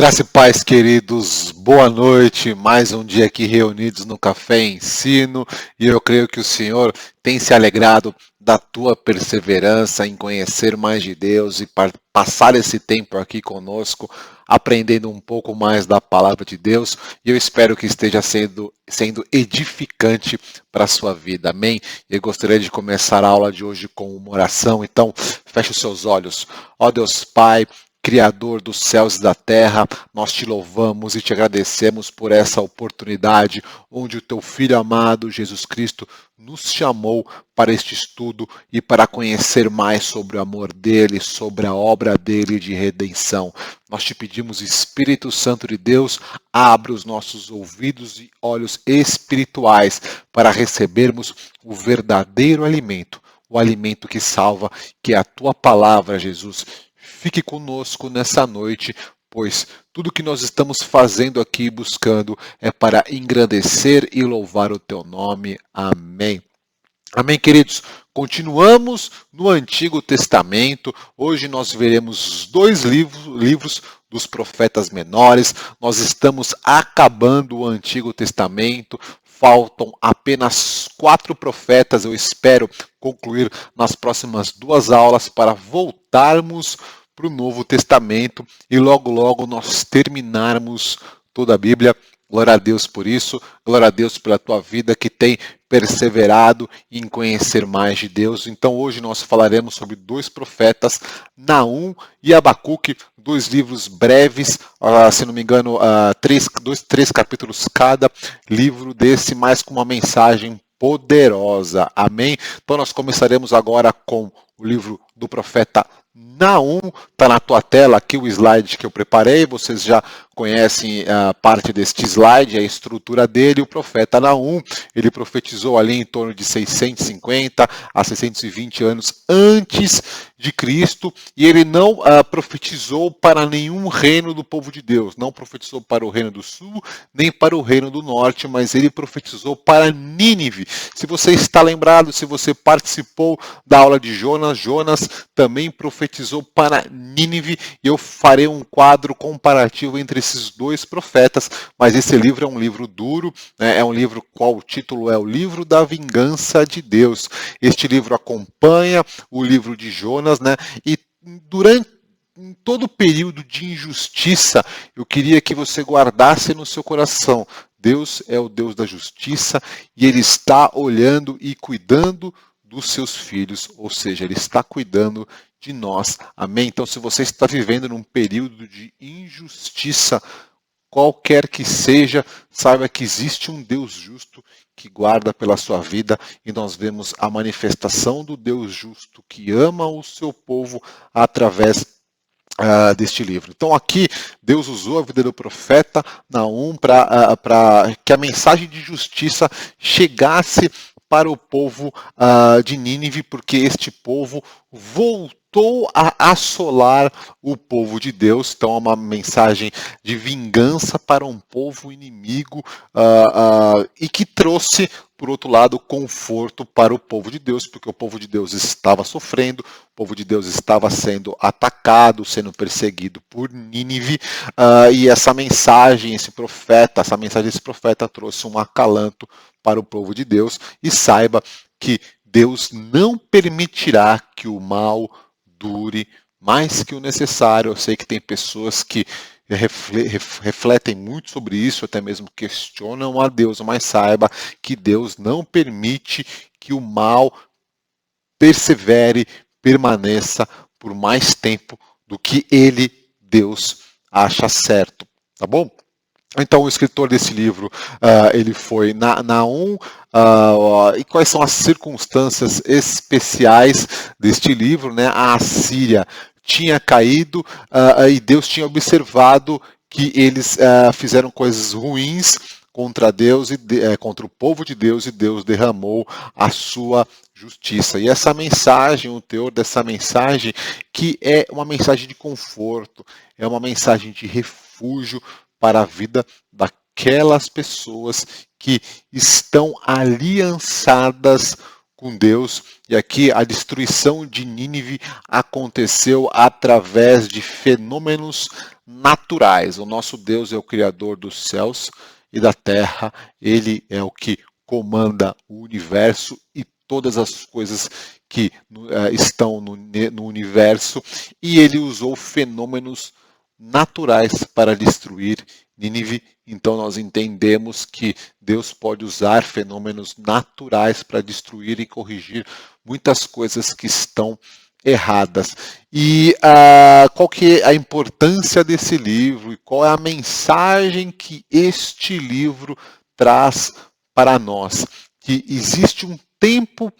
Graça e paz, queridos, boa noite, mais um dia aqui reunidos no Café Ensino, e eu creio que o Senhor tem se alegrado da tua perseverança em conhecer mais de Deus e passar esse tempo aqui conosco, aprendendo um pouco mais da Palavra de Deus, e eu espero que esteja sendo edificante para a sua vida, amém? Eu gostaria de começar a aula de hoje com uma oração, então feche os seus olhos. Ó Deus Pai, Criador dos céus e da terra, nós te louvamos e te agradecemos por essa oportunidade onde o teu Filho amado, Jesus Cristo, nos chamou para este estudo e para conhecer mais sobre o amor dele, sobre a obra dele de redenção. Nós te pedimos, Espírito Santo de Deus, abra os nossos ouvidos e olhos espirituais para recebermos o verdadeiro alimento, o alimento que salva, que é a tua palavra, Jesus. Fique conosco nessa noite, pois tudo que nós estamos fazendo aqui buscando é para engrandecer e louvar o teu nome. Amém. Amém, queridos? Continuamos no Antigo Testamento. Hoje nós veremos dois livros dos profetas menores. Nós estamos acabando o Antigo Testamento. Faltam apenas 4 profetas. Eu espero concluir nas próximas 2 aulas para voltarmos para o Novo Testamento e logo nós terminarmos toda a Bíblia. Glória a Deus por isso, glória a Deus pela tua vida que tem perseverado em conhecer mais de Deus. Então hoje nós falaremos sobre 2 profetas, Naum e Abacuque, 2 livros breves, se não me engano, 3 capítulos cada livro desse, mas com uma mensagem poderosa. Amém? Então nós começaremos agora com o livro do profeta Naum. Está na tua tela aqui o slide que eu preparei, vocês já conhecem a parte deste slide, a estrutura dele. O profeta Naum, ele profetizou ali em torno de 650 a 620 anos antes de Cristo, e ele não profetizou para nenhum reino do povo de Deus, não profetizou para o reino do sul, nem para o reino do norte, mas ele profetizou para Nínive. Se você está lembrado, se você participou da aula de Jonas, Jonas também profetizou para Nínive, e eu farei um quadro comparativo entre esses 2 profetas, mas esse livro é um livro duro, né? É um livro qual o título é o livro da vingança de Deus. Este livro acompanha o livro de Jonas, né? E em todo o período de injustiça, eu queria que você guardasse no seu coração: Deus é o Deus da justiça e Ele está olhando e cuidando dos seus filhos, ou seja, Ele está cuidando de nós. Amém? Então, se você está vivendo num período de injustiça, qualquer que seja, saiba que existe um Deus justo que guarda pela sua vida, e nós vemos a manifestação do Deus justo que ama o seu povo através deste livro. Então aqui Deus usou a vida do profeta Naum para que a mensagem de justiça chegasse para o povo de Nínive, porque este povo voltou a assolar o povo de Deus. Então é uma mensagem de vingança para um povo inimigo e que trouxe, por outro lado, conforto para o povo de Deus, porque o povo de Deus estava sofrendo, o povo de Deus estava sendo atacado, sendo perseguido por Nínive, e essa mensagem desse profeta trouxe um acalanto para o povo de Deus. E saiba que Deus não permitirá que o mal dure mais que o necessário. Eu sei que tem pessoas que refletem muito sobre isso, até mesmo questionam a Deus, mas saiba que Deus não permite que o mal persevere, permaneça por mais tempo do que ele, Deus, acha certo. Tá bom? Então, o escritor desse livro, ele foi Naum, e quais são as circunstâncias especiais deste livro, né? A Assíria tinha caído e Deus tinha observado que eles fizeram coisas ruins contra Deus e contra o povo de Deus, e Deus derramou a sua justiça. E essa mensagem, o teor dessa mensagem, que é uma mensagem de conforto, é uma mensagem de refúgio para a vida daquelas pessoas que estão aliançadas com Deus, e aqui a destruição de Nínive aconteceu através de fenômenos naturais. O nosso Deus é o Criador dos céus e da terra, Ele é o que comanda o universo e todas as coisas que estão no universo, e Ele usou fenômenos naturais para destruir Nínive. Então nós entendemos que Deus pode usar fenômenos naturais para destruir e corrigir muitas coisas que estão erradas. E qual que é a importância desse livro e qual é a mensagem que este livro traz para nós? Que existe um tempo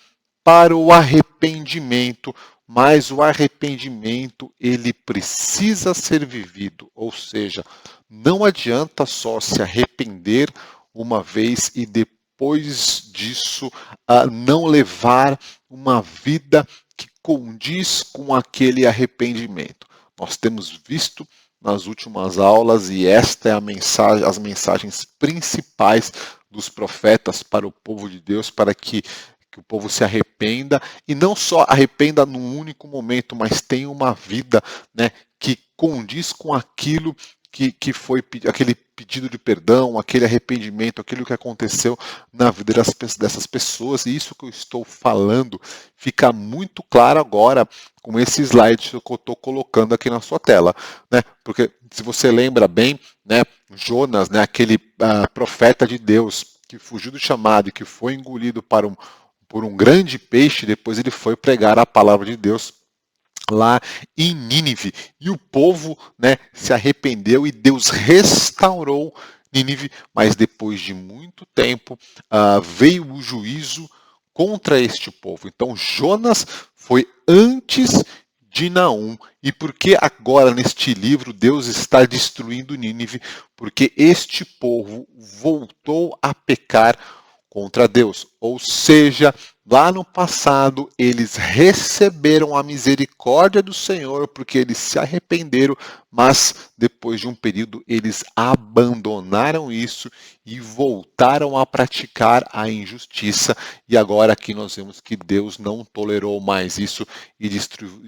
para o arrependimento, mas o arrependimento ele precisa ser vivido, ou seja, não adianta só se arrepender uma vez e depois disso não levar uma vida que condiz com aquele arrependimento. Nós temos visto nas últimas aulas, e esta é a mensagem, as mensagens principais dos profetas para o povo de Deus, para que o povo se arrependa, e não só arrependa num único momento, mas tenha uma vida, né, que condiz com aquilo que foi aquele pedido de perdão, aquele arrependimento, aquilo que aconteceu na vida dessas pessoas. E isso que eu estou falando fica muito claro agora com esse slide que eu estou colocando aqui na sua tela, né? Porque se você lembra bem, né, Jonas, né, aquele profeta de Deus que fugiu do chamado e que foi engolido por um grande peixe, depois ele foi pregar a palavra de Deus lá em Nínive, e o povo, né, se arrependeu e Deus restaurou Nínive, mas depois de muito tempo veio o juízo contra este povo. Então Jonas foi antes de Naum. E por que agora neste livro Deus está destruindo Nínive? Porque este povo voltou a pecar contra Deus, ou seja, lá no passado eles receberam a misericórdia do Senhor porque eles se arrependeram, mas depois de um período eles abandonaram isso e voltaram a praticar a injustiça, e agora aqui nós vemos que Deus não tolerou mais isso e destruiu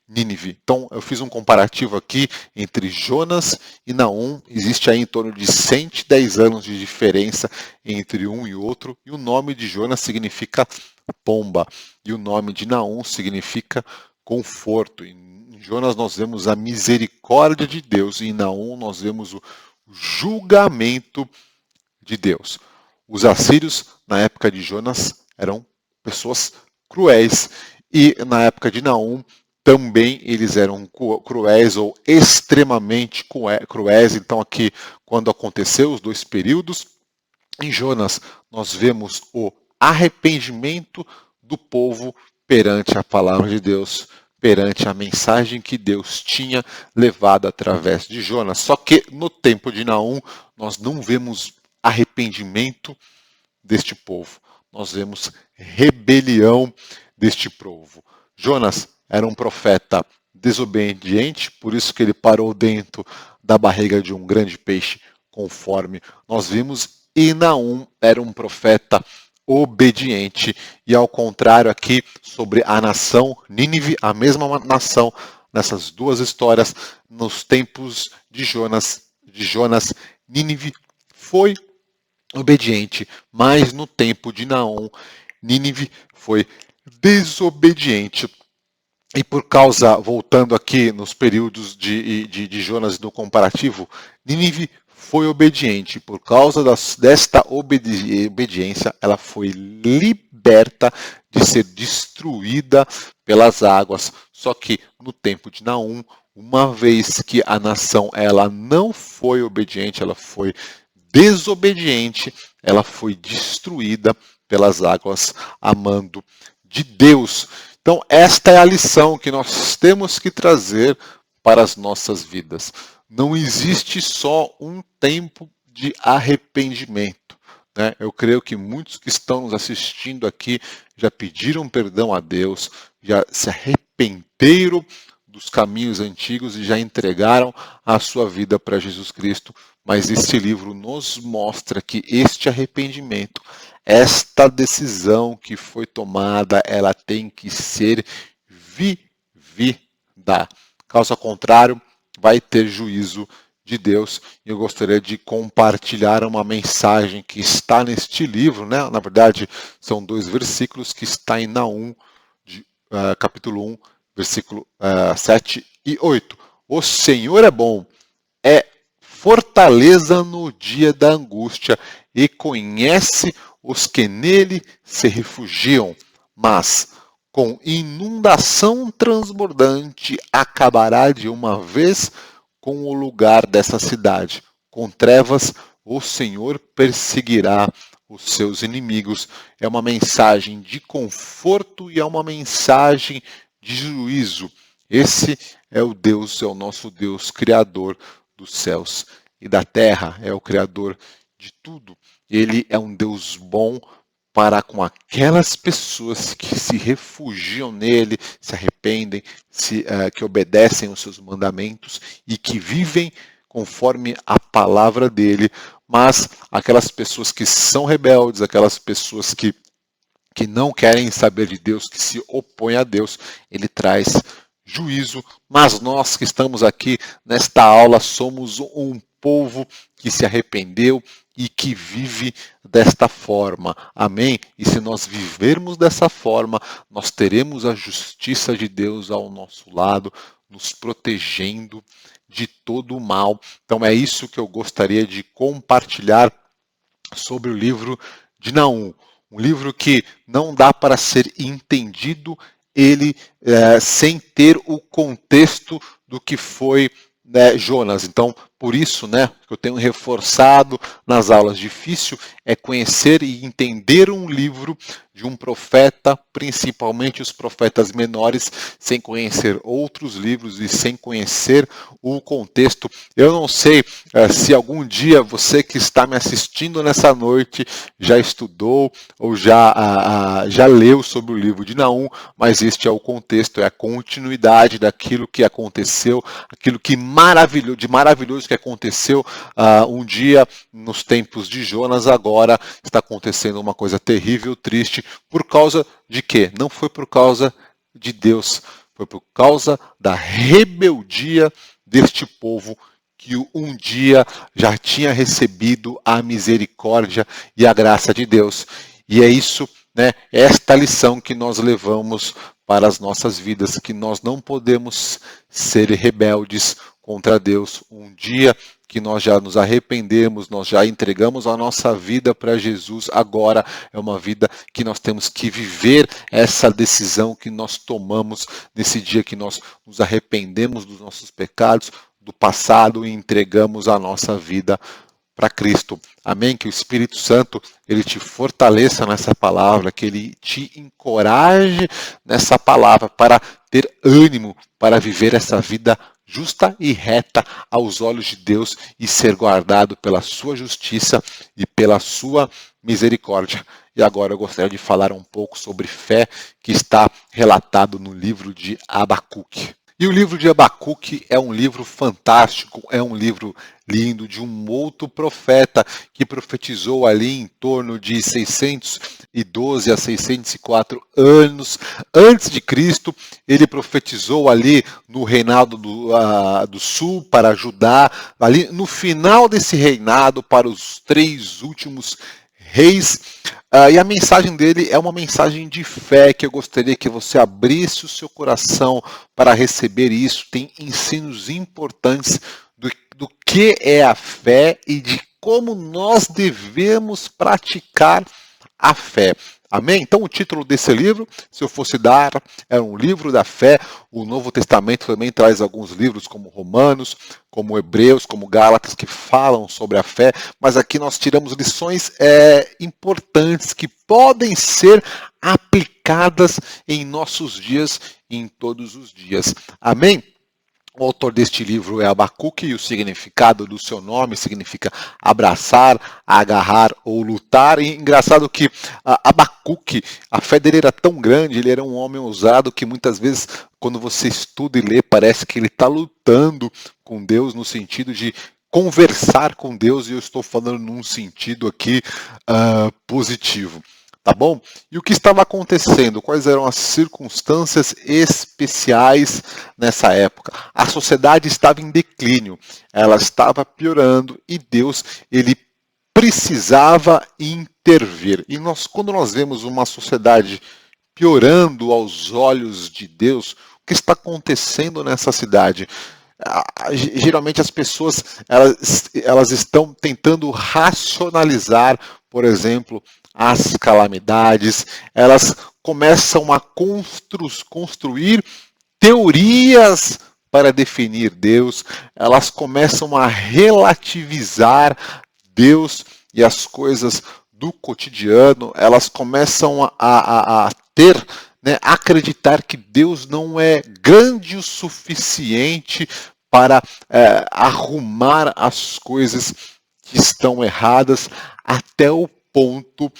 Nínive. Então eu fiz um comparativo aqui entre Jonas e Naum. Existe aí em torno de 110 anos de diferença entre um e outro, e o nome de Jonas significa pomba, e o nome de Naum significa conforto. Em Jonas nós vemos a misericórdia de Deus, e em Naum nós vemos o julgamento de Deus. Os assírios, na época de Jonas, eram pessoas cruéis, e na época de Naum também eles eram cruéis ou extremamente cruéis. Então aqui, quando aconteceu os dois períodos, em Jonas nós vemos o arrependimento do povo perante a palavra de Deus, perante a mensagem que Deus tinha levado através de Jonas. Só que no tempo de Naum nós não vemos arrependimento deste povo, nós vemos rebelião deste povo. Jonas era um profeta desobediente, por isso que ele parou dentro da barriga de um grande peixe, conforme nós vimos, e Naum era um profeta obediente. E ao contrário aqui, sobre a nação Nínive, a mesma nação, nessas duas histórias, nos tempos de Jonas, Nínive foi obediente, mas no tempo de Naum, Nínive foi desobediente. E por causa, voltando aqui nos períodos de Jonas no comparativo, Nínive foi obediente. Por causa desta obediência, ela foi liberta de ser destruída pelas águas. Só que no tempo de Naum, uma vez que a nação ela não foi obediente, ela foi desobediente, ela foi destruída pelas águas a mando de Deus. Então, esta é a lição que nós temos que trazer para as nossas vidas. Não existe só um tempo de arrependimento, né? Eu creio que muitos que estão nos assistindo aqui já pediram perdão a Deus, já se arrependeram dos caminhos antigos e já entregaram a sua vida para Jesus Cristo. Mas este livro nos mostra que este arrependimento esta decisão que foi tomada, ela tem que ser vivida. Caso contrário, vai ter juízo de Deus. E eu gostaria de compartilhar uma mensagem que está neste livro, né? Na verdade, são 2 versículos que está em Naum, capítulo 1, versículo 7 e 8. O Senhor é bom, é fortaleza no dia da angústia e conhece os que nele se refugiam, mas com inundação transbordante acabará de uma vez com o lugar dessa cidade. Com trevas o Senhor perseguirá os seus inimigos. É uma mensagem de conforto e é uma mensagem de juízo. Esse é o Deus, é o nosso Deus, Criador dos céus e da terra, é o Criador de tudo. Ele é um Deus bom para com aquelas pessoas que se refugiam nele, se arrependem, que obedecem os seus mandamentos e que vivem conforme a palavra dele, mas aquelas pessoas que são rebeldes, aquelas pessoas que não querem saber de Deus, que se opõem a Deus, ele traz juízo. Mas nós que estamos aqui nesta aula somos um povo que se arrependeu e que vive desta forma. Amém? E se nós vivermos dessa forma, nós teremos a justiça de Deus ao nosso lado, nos protegendo de todo o mal. Então é isso que eu gostaria de compartilhar sobre o livro de Naum. Um livro que não dá para ser entendido ele sem ter o contexto do que foi Jonas. Então, por isso, que eu tenho reforçado nas aulas, difícil é conhecer e entender um livro de um profeta, principalmente os profetas menores, sem conhecer outros livros e sem conhecer o contexto. Eu não sei se algum dia você que está me assistindo nessa noite já estudou ou já leu sobre o livro de Naum, mas este é o contexto, é a continuidade daquilo que aconteceu, aquilo que de maravilhoso que aconteceu um dia nos tempos de Jonas, agora está acontecendo uma coisa terrível, triste, por causa de quê? Não foi por causa de Deus, foi por causa da rebeldia deste povo que um dia já tinha recebido a misericórdia e a graça de Deus. E é isso, esta lição que nós levamos para as nossas vidas, que nós não podemos ser rebeldes contra Deus. Um dia que nós já nos arrependemos, nós já entregamos a nossa vida para Jesus, agora é uma vida que nós temos que viver essa decisão que nós tomamos nesse dia que nós nos arrependemos dos nossos pecados, do passado e entregamos a nossa vida para Cristo. Amém? Que o Espírito Santo ele te fortaleça nessa palavra, que ele te encoraje nessa palavra para ter ânimo para viver essa vida justa e reta aos olhos de Deus e ser guardado pela sua justiça e pela sua misericórdia. E agora eu gostaria de falar um pouco sobre fé, que está relatado no livro de Abacuque. E o livro de Abacuque é um livro fantástico, é um livro lindo de um outro profeta que profetizou ali em torno de 612 a 604 anos antes de Cristo. Ele profetizou ali no reinado do sul para Judá, ali no final desse reinado para os 3 últimos reis. E a mensagem dele é uma mensagem de fé que eu gostaria que você abrisse o seu coração para receber isso. Tem ensinos importantes do que é a fé e de como nós devemos praticar a fé. Amém? Então o título desse livro, se eu fosse dar, é um livro da fé. O Novo Testamento também traz alguns livros como Romanos, como Hebreus, como Gálatas, que falam sobre a fé. Mas aqui nós tiramos lições importantes que podem ser aplicadas em nossos dias e em todos os dias. Amém? O autor deste livro é Abacuque e o significado do seu nome significa abraçar, agarrar ou lutar. E engraçado que Abacuque, a fé dele era tão grande, ele era um homem ousado que muitas vezes quando você estuda e lê parece que ele está lutando com Deus no sentido de conversar com Deus, e eu estou falando num sentido aqui positivo. Tá bom? E o que estava acontecendo? Quais eram as circunstâncias especiais nessa época? A sociedade estava em declínio, ela estava piorando e Deus, ele precisava intervir. E quando nós vemos uma sociedade piorando aos olhos de Deus, o que está acontecendo nessa cidade? Geralmente as pessoas elas estão tentando racionalizar, por exemplo, as calamidades, elas começam a construir teorias para definir Deus, elas começam a relativizar Deus e as coisas do cotidiano, elas começam a ter, né, acreditar que Deus não é grande o suficiente para arrumar as coisas que estão erradas, até o ponto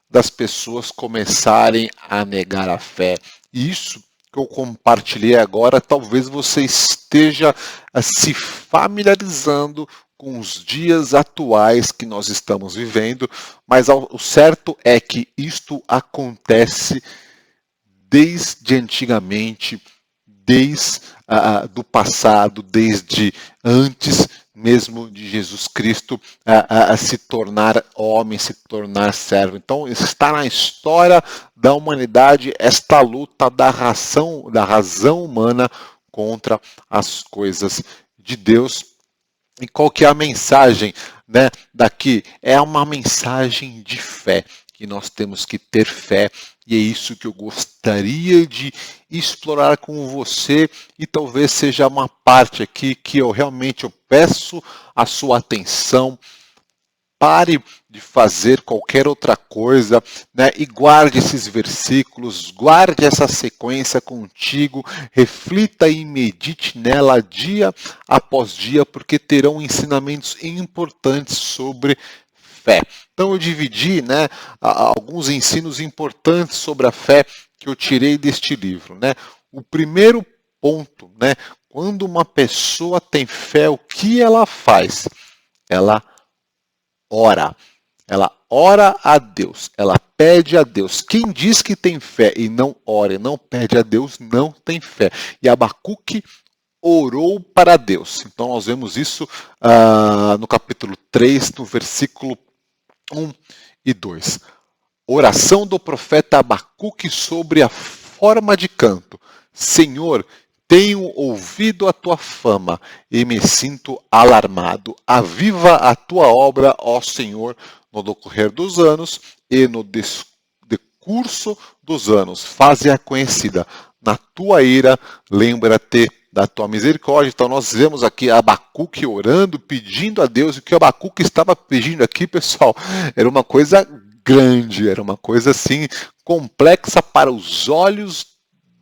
das pessoas começarem a negar a fé. E isso que eu compartilhei agora, talvez você esteja se familiarizando com os dias atuais que nós estamos vivendo, mas o certo é que isto acontece desde antigamente, desde do passado, desde antes mesmo de Jesus Cristo se tornar homem, se tornar servo. Então está na história da humanidade esta luta da razão humana contra as coisas de Deus. E qual que é a mensagem, né, daqui? É uma mensagem de fé, que nós temos que ter fé, e é isso que eu gostaria de explorar com você, e talvez seja uma parte aqui que eu realmente peço a sua atenção. Pare de fazer qualquer outra coisa, né? E guarde esses versículos, guarde essa sequência contigo, reflita e medite nela dia após dia, porque terão ensinamentos importantes sobre fé. Então eu dividi, né, alguns ensinos importantes sobre a fé que eu tirei deste livro, né? O primeiro ponto, né, quando uma pessoa tem fé, o que ela faz? Ela ora. Ela ora a Deus, ela pede a Deus. Quem diz que tem fé e não ora e não pede a Deus, não tem fé. E Abacuque orou para Deus. Então nós vemos isso no capítulo 3, no versículo 1 e 2. Oração do profeta Abacuque sobre a forma de canto. Senhor, tenho ouvido a tua fama e me sinto alarmado. Aviva a tua obra, ó Senhor, no decorrer dos anos e no decurso dos anos. Faze-a conhecida. Na tua ira, lembra-te da tua misericórdia. Então nós vemos aqui Abacuque orando, pedindo a Deus. E o que Abacuque estava pedindo aqui, pessoal, era uma coisa grande, era uma coisa assim complexa para os olhos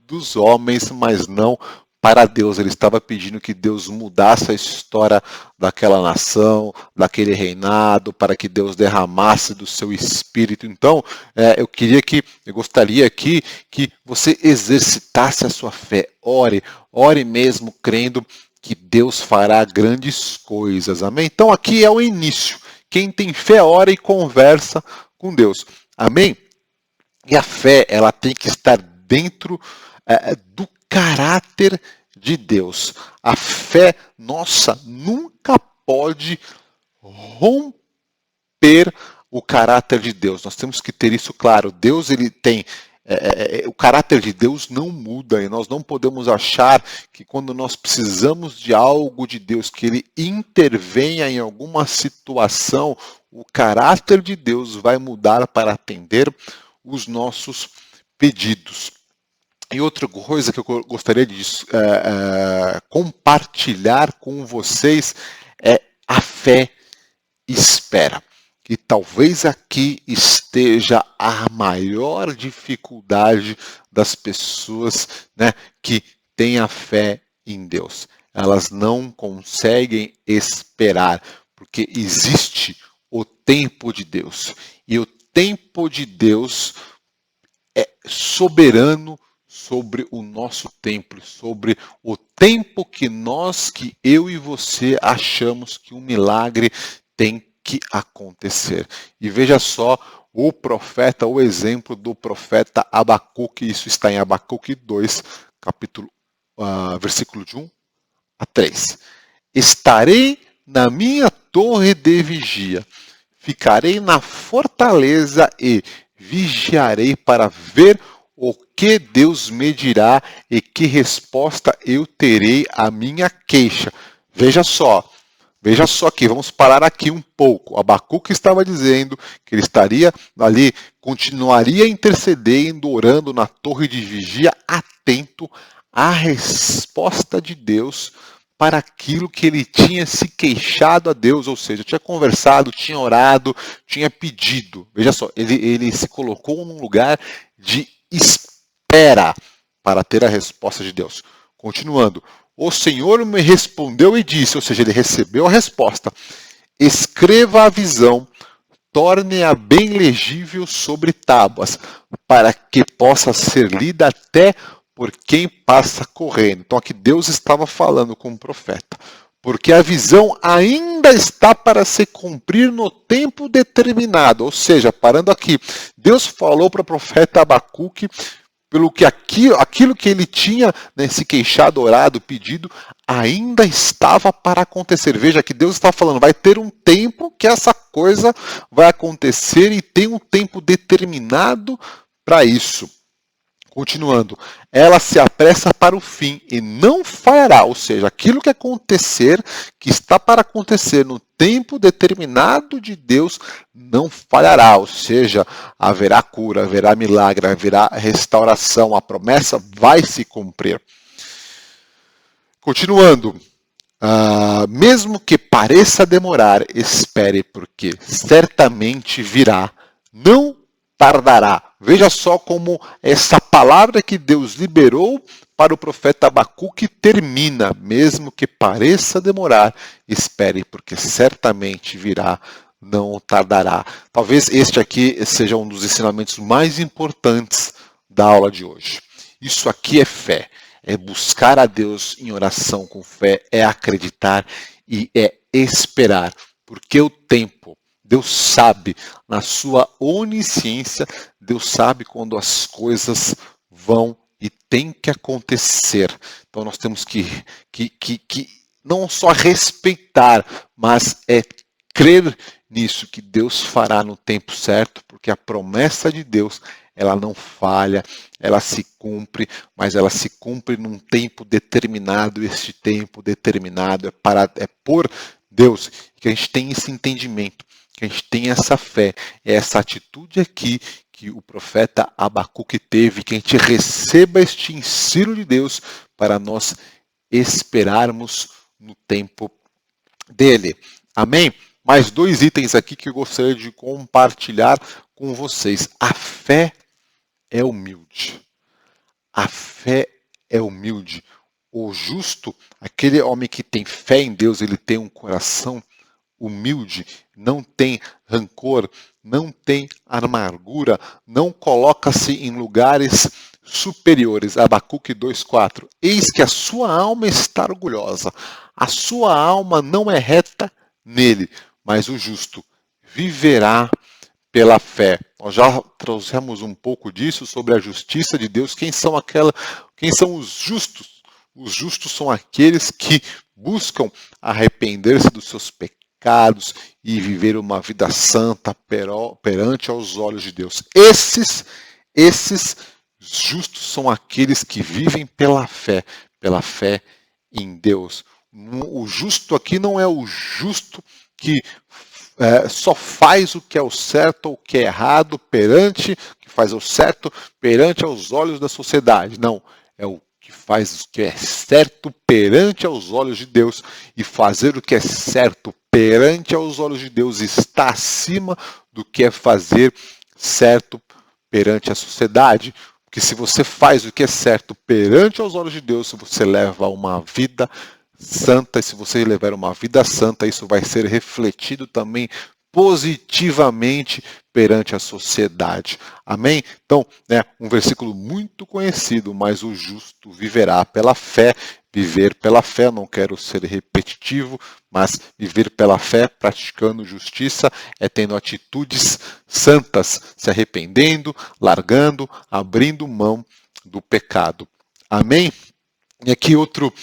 dos homens, mas não para Deus. Ele estava pedindo que Deus mudasse a história daquela nação, daquele reinado, para que Deus derramasse do seu espírito. Então, eu gostaria aqui que você exercitasse a sua fé. Ore mesmo crendo que Deus fará grandes coisas. Amém? Então aqui é o início. Quem tem fé ora e conversa com Deus. Amém? E a fé, ela tem que estar dentro do caráter de Deus. A fé nossa nunca pode romper o caráter de Deus. Nós temos que ter isso claro. Deus, ele tem o caráter de Deus não muda, e nós não podemos achar que quando nós precisamos de algo de Deus, que Ele intervenha em alguma situação, o caráter de Deus vai mudar para atender os nossos pedidos. E outra coisa que eu gostaria de compartilhar com vocês é a fé espera. E talvez aqui esteja a maior dificuldade das pessoas, né, que têm a fé em Deus. Elas não conseguem esperar, porque existe o tempo de Deus. E o tempo de Deus é soberano sobre o nosso tempo, sobre o tempo que eu e você achamos que um milagre tem que acontecer. E veja só o exemplo do profeta Abacuque, isso está em Abacuque 2, versículo de 1 a 3. Estarei na minha torre de vigia, ficarei na fortaleza e vigiarei para ver o que Deus me dirá e que resposta eu terei à minha queixa. Veja só aqui, vamos parar aqui um pouco. Abacuque estava dizendo que ele estaria ali, continuaria intercedendo, orando na torre de vigia, atento à resposta de Deus para aquilo que ele tinha se queixado a Deus, ou seja, tinha conversado, tinha orado, tinha pedido. Veja só, ele se colocou num lugar de espera para ter a resposta de Deus. Continuando, o Senhor me respondeu e disse, ou seja, ele recebeu a resposta, escreva a visão, torne-a bem legível sobre tábuas, para que possa ser lida até por quem passa correndo. Então aqui Deus estava falando com o profeta, porque a visão ainda está para se cumprir no tempo determinado. Ou seja, parando aqui, Deus falou para o profeta Abacuque, pelo que aquilo que ele tinha, né, se queixado, orado, pedido, ainda estava para acontecer. Veja que Deus está falando, vai ter um tempo que essa coisa vai acontecer e tem um tempo determinado para isso. Continuando, ela se apressa para o fim e não falhará, ou seja, aquilo que acontecer, que está para acontecer no tempo determinado de Deus, não falhará, ou seja, haverá cura, haverá milagre, haverá restauração, a promessa vai se cumprir. Continuando, mesmo que pareça demorar, espere, porque certamente virá, não tardará. Veja só como essa palavra que Deus liberou para o profeta Abacuque termina, mesmo que pareça demorar, espere, porque certamente virá, não tardará. Talvez este aqui seja um dos ensinamentos mais importantes da aula de hoje. Isso aqui é fé, é buscar a Deus em oração com fé, é acreditar e é esperar, porque o tempo, Deus sabe, na sua onisciência, Deus sabe quando as coisas vão e tem que acontecer. Então nós temos que não só respeitar, mas crer nisso, que Deus fará no tempo certo, porque a promessa de Deus, ela não falha, ela se cumpre, mas ela se cumpre num tempo determinado, este tempo determinado é por Deus, que a gente tem esse entendimento, que a gente tem essa fé, essa atitude aqui que o profeta Abacuque teve, que a gente receba este ensino de Deus para nós esperarmos no tempo dele. Amém? Mais 2 itens aqui que eu gostaria de compartilhar com vocês. A fé é humilde. A fé é humilde. O justo, aquele homem que tem fé em Deus, ele tem um coração humilde, não tem rancor, não tem amargura, não coloca-se em lugares superiores. Abacuque 2,4. Eis que a sua alma está orgulhosa, a sua alma não é reta nele, mas o justo viverá pela fé. Nós já trouxemos um pouco disso sobre a justiça de Deus. Quem são os justos? Os justos são aqueles que buscam arrepender-se dos seus pecados e viver uma vida santa perante aos olhos de Deus. Esses justos são aqueles que vivem pela fé em Deus. O justo aqui não é o justo que só faz o que é o certo ou o que é errado que faz o certo perante aos olhos da sociedade. Não, é o que faz o que é certo perante aos olhos de Deus, e fazer o que é certo perante aos olhos de Deus está acima do que é fazer certo perante a sociedade. Porque se você faz o que é certo perante aos olhos de Deus, você leva uma vida santa, e se você levar uma vida santa, isso vai ser refletido também positivamente perante a sociedade. Amém? Então, um versículo muito conhecido, mas o justo viverá pela fé. Viver pela fé, não quero ser repetitivo, mas viver pela fé, praticando justiça, é tendo atitudes santas, se arrependendo, largando, abrindo mão do pecado. Amém? E aqui outro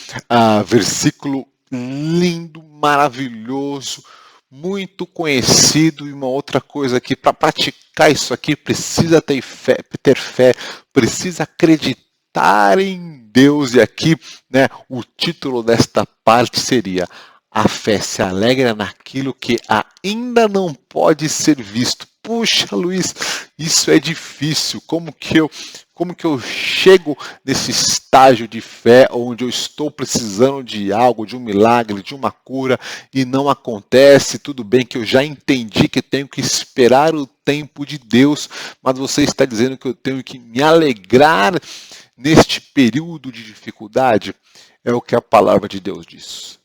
versículo lindo, maravilhoso, muito conhecido. E uma outra coisa aqui, para praticar isso aqui, precisa ter fé, precisa acreditar em Deus. E aqui, o título desta parte seria: a fé se alegra naquilo que ainda não pode ser visto. Puxa, Luiz, isso é difícil. Como que eu chego nesse estágio de fé onde eu estou precisando de algo, de um milagre, de uma cura e não acontece? Tudo bem que eu já entendi que tenho que esperar o tempo de Deus, mas você está dizendo que eu tenho que me alegrar neste período de dificuldade? É o que a palavra de Deus diz.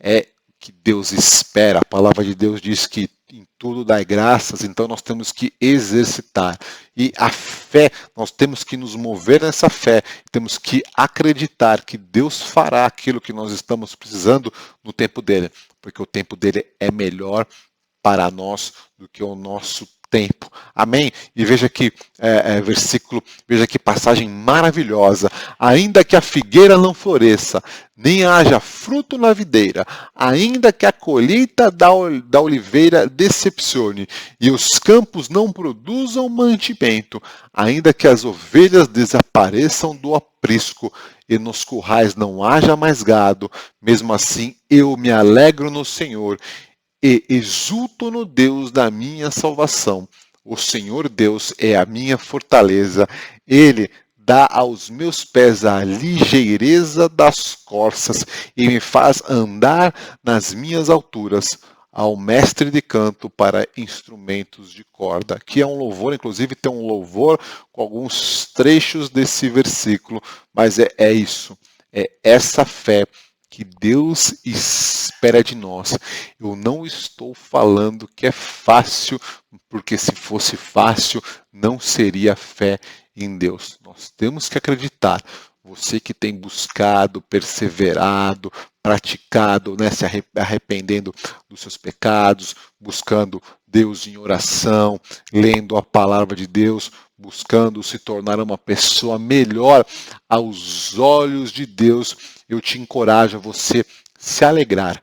É que Deus espera. A palavra de Deus diz que em tudo dai graças, então nós temos que exercitar. E a fé, nós temos que nos mover nessa fé, temos que acreditar que Deus fará aquilo que nós estamos precisando no tempo dele, porque o tempo dele é melhor para nós do que o nosso tempo. Amém? E veja que versículo, veja que passagem maravilhosa. Ainda que a figueira não floresça, nem haja fruto na videira, ainda que a colheita da oliveira decepcione, e os campos não produzam mantimento, ainda que as ovelhas desapareçam do aprisco, e nos currais não haja mais gado, mesmo assim eu me alegro no Senhor, e exulto no Deus da minha salvação. O Senhor Deus é a minha fortaleza, Ele dá aos meus pés a ligeireza das corças e me faz andar nas minhas alturas. Ao mestre de canto para instrumentos de corda. Aqui é um louvor, inclusive tem um louvor com alguns trechos desse versículo, mas é isso, é essa fé que Deus espera de nós. Eu não estou falando que é fácil, porque se fosse fácil, não seria fé em Deus. Nós temos que acreditar. Você que tem buscado, perseverado, praticado, se arrependendo dos seus pecados, buscando Deus em oração, lendo a palavra de Deus, buscando se tornar uma pessoa melhor aos olhos de Deus, eu te encorajo a você se alegrar,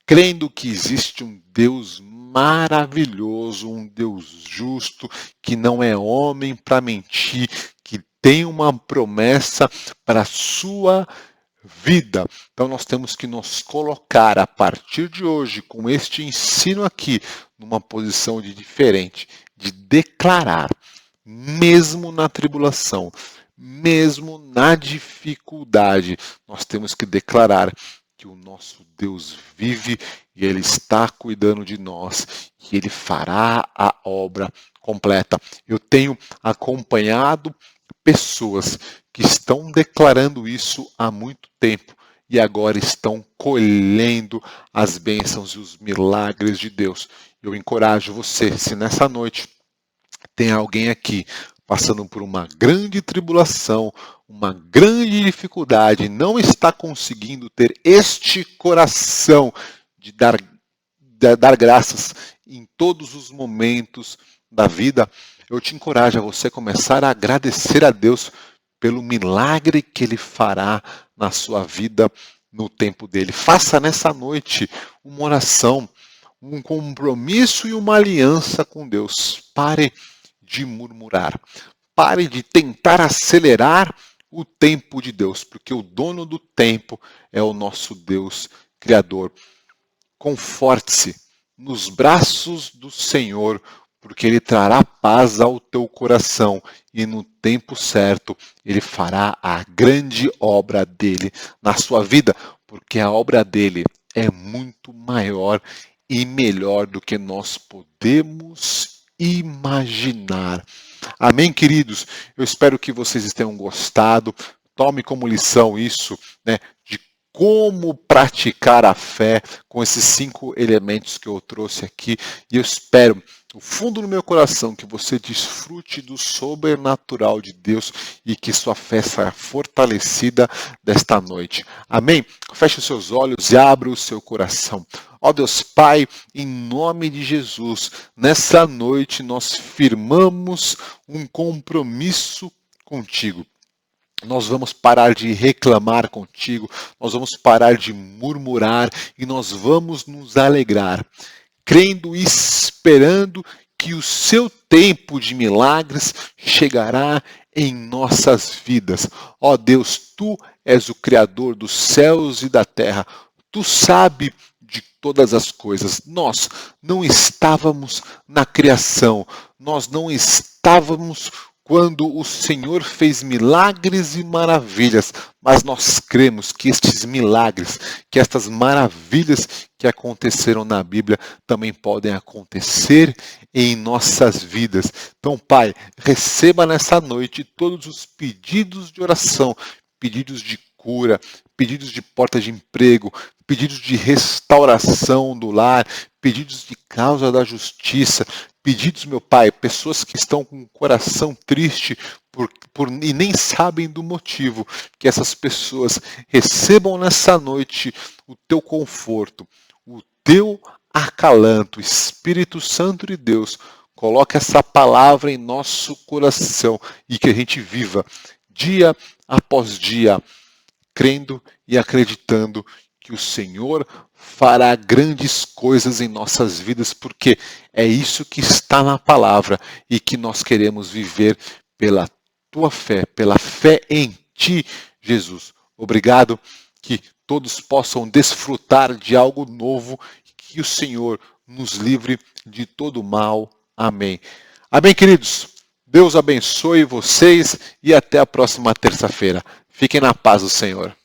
crendo que existe um Deus maravilhoso, um Deus justo, que não é homem para mentir, que tem uma promessa para a sua vida. Então nós temos que nos colocar a partir de hoje, com este ensino aqui, numa posição de diferente, de declarar, mesmo na tribulação, mesmo na dificuldade, nós temos que declarar que o nosso Deus vive e Ele está cuidando de nós e Ele fará a obra completa. Eu tenho acompanhado pessoas que estão declarando isso há muito tempo e agora estão colhendo as bênçãos e os milagres de Deus. Eu encorajo você, se nessa noite tem alguém aqui passando por uma grande tribulação, uma grande dificuldade, não está conseguindo ter este coração de dar graças em todos os momentos da vida, eu te encorajo a você começar a agradecer a Deus pelo milagre que Ele fará na sua vida no tempo dele. Faça nessa noite uma oração, um compromisso e uma aliança com Deus. Pare de murmurar. Pare de tentar acelerar o tempo de Deus, porque o dono do tempo é o nosso Deus Criador. Conforte-se nos braços do Senhor, porque Ele trará paz ao teu coração e no tempo certo Ele fará a grande obra dele na sua vida, porque a obra dele é muito maior e melhor do que nós podemos imaginar. Amém, queridos? Eu espero que vocês tenham gostado. Tome como lição isso, de como praticar a fé com esses 5 elementos que eu trouxe aqui. E eu espero, do fundo do meu coração, que você desfrute do sobrenatural de Deus e que sua fé saia fortalecida desta noite. Amém? Feche os seus olhos e abra o seu coração. Ó Deus Pai, em nome de Jesus, nessa noite nós firmamos um compromisso contigo. Nós vamos parar de reclamar contigo, nós vamos parar de murmurar e nós vamos nos alegrar, crendo e esperando que o seu tempo de milagres chegará em nossas vidas. Ó Deus, tu és o Criador dos céus e da terra, tu sabes de todas as coisas. Nós não estávamos na criação, nós não estávamos quando o Senhor fez milagres e maravilhas, mas nós cremos que estes milagres, que estas maravilhas que aconteceram na Bíblia também podem acontecer em nossas vidas. Então, Pai, receba nessa noite todos os pedidos de oração, pedidos de cura, pedidos de porta de emprego, pedidos de restauração do lar, pedidos de causa da justiça, pedidos, meu Pai, pessoas que estão com o coração triste e nem sabem do motivo, que essas pessoas recebam nessa noite o teu conforto, o teu acalanto. Espírito Santo de Deus, coloque essa palavra em nosso coração e que a gente viva dia após dia, crendo e acreditando que o Senhor fará grandes coisas em nossas vidas, porque é isso que está na palavra e que nós queremos viver pela tua fé, pela fé em ti, Jesus. Obrigado, que todos possam desfrutar de algo novo, que o Senhor nos livre de todo mal. Amém. Amém, queridos. Deus abençoe vocês e até a próxima terça-feira. Fiquem na paz do Senhor.